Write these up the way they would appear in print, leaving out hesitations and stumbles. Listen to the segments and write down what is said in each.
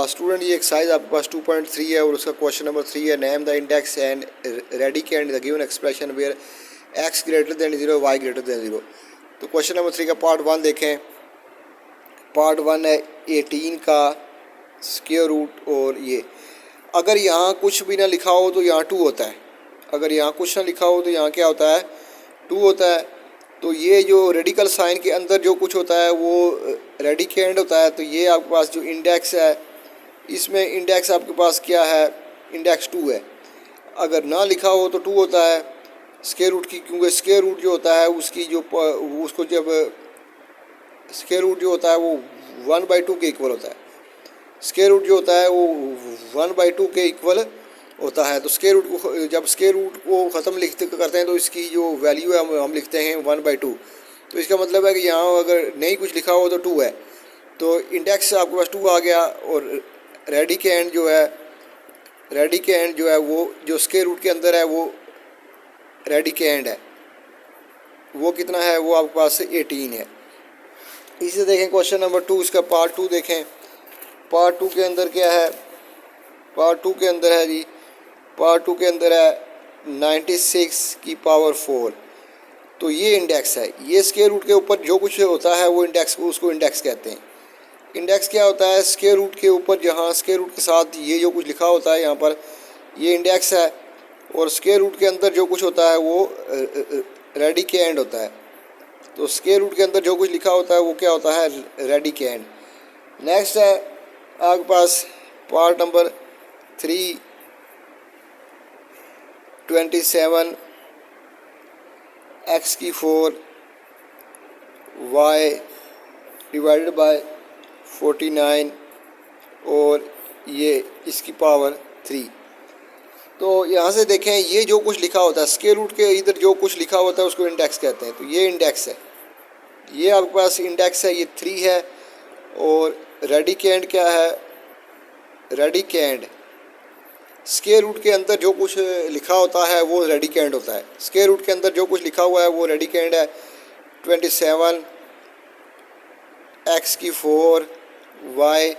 Student ये exercise आपके पास 2.3 है और उसका क्वेश्चन नंबर 3 है। Name the index and radicand the given expression where x greater than 0 y greater than 0। तो क्वेश्चन नंबर 3 का पार्ट 1 देखें। पार्ट 1 है 18 का स्क्वायर रूट। और ये अगर यहाँ कुछ भी ना लिखा हो तो यहाँ 2 होता है। अगर यहाँ कुछ ना लिखा हो तो यहाँ क्या होता है, 2 होता है। तो ये जो रेडिकल साइन के अंदर जो कुछ होता है वो रेडिकेंड होता है। तो ये आपके पास जो इंडेक्स है, इसमें इंडेक्स आपके पास क्या है, इंडेक्स 2 है। अगर ना लिखा हो तो 2 होता है स्क्वायर रूट की, क्योंकि स्क्वायर रूट जो होता है उसकी जो उसको जब स्क्वायर रूट जो होता है वो 1/2 के इक्वल होता है। स्क्वायर रूट जो होता है वो 1/2 के इक्वल होता है। तो स्क्वायर रूट को जब स्क्वायर रूट को ख़त्म लिखते करते हैं तो इसकी जो वैल्यू है हम लिखते हैं 1/2। तो इसका मतलब है कि यहाँ अगर नहीं कुछ लिखा हो तो 2 है। तो इंडेक्स आपके पास 2 आ गया। और रेडिकेंड जो है वो जो स्क्वायर रूट के अंदर है वो रेडिकेंड है, वो कितना है, वो आपके पास 18 है। इसे देखें क्वेश्चन नंबर 2, इसका पार्ट 2 देखें। पार्ट 2 के अंदर क्या है, पार्ट 2 के अंदर है जी, पार्ट 2 के अंदर है 96 की पावर 4। तो ये इंडेक्स है। ये स्क्वायर रूट के ऊपर जो कुछ होता है वो इंडेक्स, उसको इंडेक्स कहते हैं। इंडेक्स क्या होता है, स्क्वायर रूट के ऊपर जहाँ स्क्वायर रूट के साथ ये जो कुछ लिखा होता है यहाँ पर, ये इंडेक्स है। और स्क्वायर रूट के अंदर जो कुछ होता है वो रेडिकेंड होता है। तो स्क्वायर रूट के अंदर जो कुछ लिखा होता है वो क्या होता है, रेडिकेंड। नेक्स्ट है आपके पास पार्ट नंबर 3, 27 x की 4 y डिवाइडेड बाय 49 और ये इसकी पावर 3। तो यहाँ से देखें ये जो कुछ लिखा होता है स्क्वायर रूट के इधर जो कुछ लिखा होता है उसको इंडेक्स कहते हैं। तो ये इंडेक्स है, ये आपके पास इंडेक्स है, ये 3 है। और रेडिकेंड क्या है, रेडिकेंड स्क्वायर रूट के अंदर जो कुछ लिखा होता है वो रेडिकेंड होता है। स्क्वायर रूट के अंदर जो कुछ लिखा हुआ है वो रेडिकेंड है। 27 x की 4 y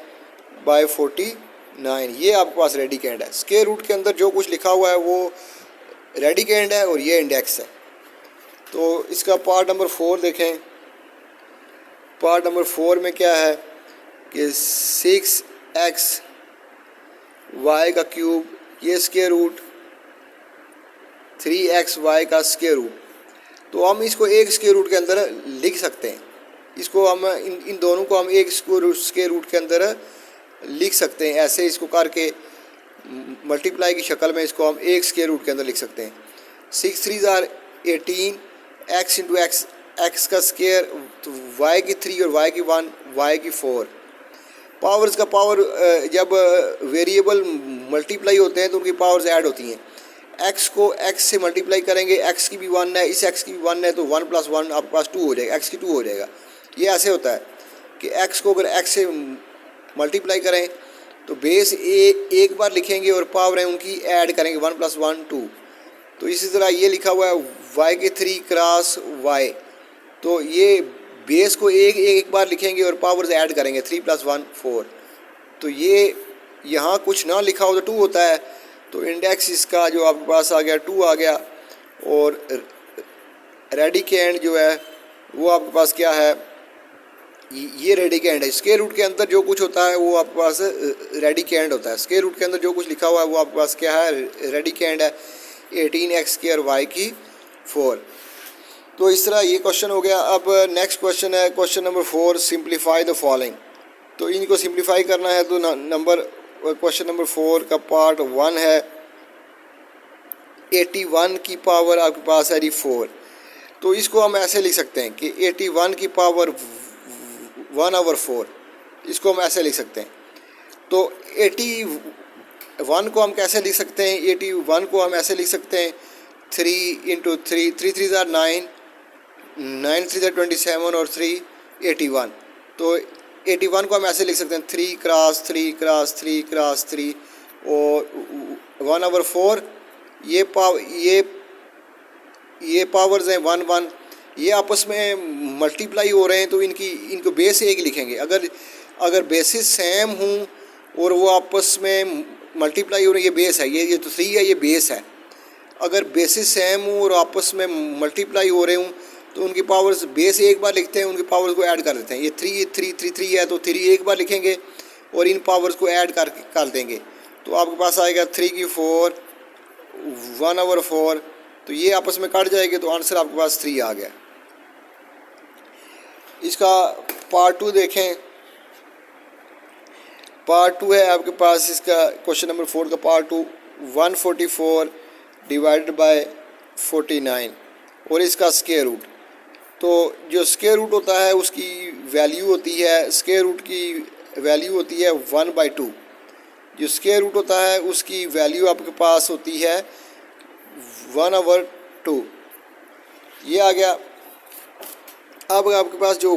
बाय 49, ये आपके पास रेडिकेंड है। स्क्वायर रूट के अंदर जो कुछ लिखा हुआ है वो रेडिकेंड है और ये इंडेक्स है। तो इसका पार्ट नंबर 4 देखें। पार्ट नंबर 4 में क्या है कि 6x y का क्यूब, ये स्क्वायर रूट 3xy का स्क्वायर रूट। तो हम इसको एक स्क्वायर रूट के अंदर लिख सकते हैं। इसको हम इन दोनों को हम एक स्क्वायर रूट के अंदर लिख सकते हैं। ऐसे इसको करके मल्टीप्लाई की शक्ल में इसको हम एक स्क्वायर रूट के अंदर लिख सकते हैं। 6 3 = 18, x इंटू एक्स का स्क्वायर, तो y की 3 और y की 1, y की 4। पावर्स का पावर जब वेरिएबल मल्टीप्लाई होते हैं तो उनकी पावर्स ऐड होती हैं। x को x से मल्टीप्लाई करेंगे, x की भी 1 है, इस x की भी 1 है, तो 1 + 1 आपके पास 2 हो जाएगा, x की 2 हो जाएगा। ये ऐसे होता है कि x को अगर x से मल्टीप्लाई करें तो बेस एक बार लिखेंगे और पावर है उनकी ऐड करेंगे, 1 + 1 2। तो इसी तरह ये लिखा हुआ है y के 3 क्रॉस y। तो ये बेस को एक बार लिखेंगे और पावर्स ऐड करेंगे, 3 + 1 4। तो ये यहाँ कुछ ना लिखा हो तो 2 होता है। तो इंडेक्स इसका जो आपके पास आ गया 2 आ गया। और रेडिकेंड जो है वो आपके पास क्या है, ये रेडिकेंड है। स्क्वायर रूट के अंदर जो कुछ होता है वो आपके पास रेडिकेंड होता है। स्क्वायर रूट के अंदर जो कुछ लिखा हुआ है वो आपके पास क्या है, रेडिकेंड है। 18x² y की 4। तो इस तरह ये क्वेश्चन हो गया। अब नेक्स्ट क्वेश्चन है question number 4, simplify the following. तो इनको सिंप्लीफाई करना है। तो क्वेश्चन नंबर 4 का पार्ट 1 है 81 की पावर आपके पास है 4। तो इसको हम ऐसे लिख सकते हैं कि 81 की पावर 1/4, इसको हम ऐसे लिख सकते हैं। तो 81 को हम कैसे लिख सकते हैं, 81 को हम ऐसे लिख सकते हैं 3 × 3, 3 3 = 9, 9 3 = 27 और 3 81। तो 81 को हम ऐसे लिख सकते हैं 3 क्रॉस 3 क्रॉस 3 क्रॉस 3 और 1/4। ये पावर्स हैं 1 1, ये आपस में मल्टीप्लाई हो रहे हैं तो इनको बेस एक लिखेंगे। अगर बेसिस सेम हों और वो आपस में मल्टीप्लाई हो रही है, ये बेस है, ये तो 3 है, ये बेस है। अगर बेसिस सेम हो और आपस में मल्टीप्लाई हो रहे हूँ तो उनकी पावर्स, बेस एक बार लिखते हैं, उनकी पावर्स को ऐड कर देते हैं। ये 3 है तो 3 एक बार लिखेंगे और इन पावर्स को ऐड कर देंगे, तो आपके पास आएगा 3 की 4, 1/4। तो ये आपस में काट जाएंगे तो आंसर आपके पास 3 आ गया। इसका पार्ट 2 देखें। पार्ट 2 है आपके पास इसका क्वेश्चन नंबर 4 का पार्ट 2, 144 डिवाइडेड बाय 49 और इसका स्क्वायर रूट। तो जो स्क्वायर रूट होता है उसकी वैल्यू होती है, स्क्वायर रूट की वैल्यू होती है 1/2। जो स्क्वायर रूट होता है उसकी वैल्यू आपके पास होती है 1/2। ये आ गया। अब आपके पास जो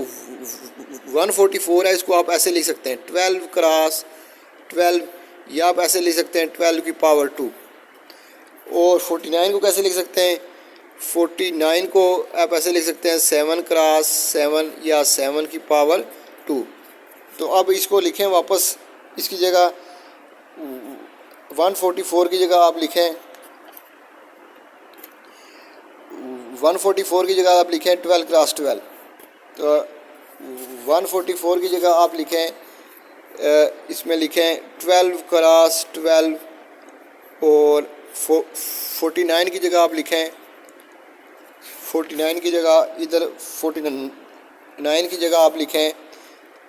144 है इसको आप ऐसे लिख सकते हैं 12 क्रॉस 12, या आप ऐसे लिख सकते हैं 12 की पावर 2। और 49 को कैसे लिख सकते हैं, 49 को आप ऐसे लिख सकते हैं 7 क्रॉस 7 या 7 की पावर 2। तो अब इसको लिखें वापस, इसकी जगह 144 की जगह आप लिखें 144 की जगह आप लिखें 12 क्रॉस 12। तो 144 की जगह आप लिखें इसमें लिखें 12 क्रॉस 12 और 49 की जगह आप लिखें 49 की जगह इधर 49 की जगह आप लिखें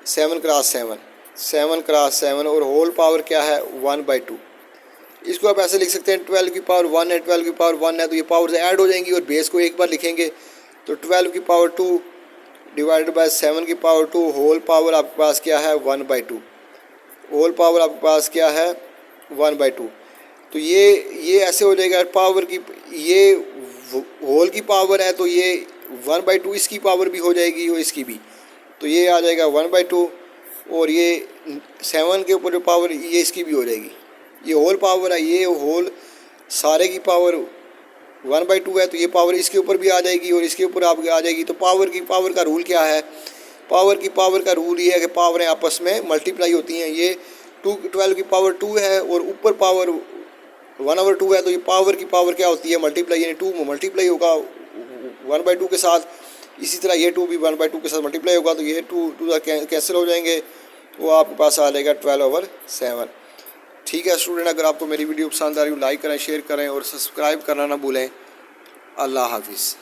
7 क्रॉस 7, 7 क्रॉस 7 और होल पावर क्या है 1/2। इसको आप ऐसे लिख सकते हैं 12 की पावर 1 है, 12 की पावर 1 है तो ये पावर्स ऐड हो जाएंगी और बेस को एक बार लिखेंगे। तो 12 की पावर 2 डिवाइडेड बाय 7 की पावर 2, होल पावर आपके पास क्या है 1/2। होल पावर आपके पास क्या है 1/2। तो ये ऐसे हो जाएगा पावर की, ये होल की पावर है तो ये 1/2 इसकी पावर भी हो जाएगी और इसकी भी, तो ये आ जाएगा 1/2। और ये 7 के ऊपर जो पावर ये इसकी भी हो जाएगी, ये होल पावर है, ये होल सारे की पावर 1/2 है तो ये पावर इसके ऊपर भी आ जाएगी और इसके ऊपर आप आ जाएगी। तो पावर का रूल क्या है, पावर का रूल ये है कि पावरें आपस में मल्टीप्लाई होती हैं। ये 12 की पावर 2 है और ऊपर पावर 1/2 है तो ये पावर की पावर क्या होती है मल्टीप्लाई, यानी 2 मल्टीप्लाई होगा 1/2 के साथ। इसी तरह ये 2 भी 1/2 के साथ मल्टीप्लाई होगा तो ये 2 कैंसिल हो जाएंगे, वो आपके पास आ जाएगा 12/7। ठीक है स्टूडेंट, अगर आपको मेरी वीडियो पसंद आ रही हो लाइक करें, शेयर करें और सब्सक्राइब करना ना भूलें। अल्लाह हाफिज़।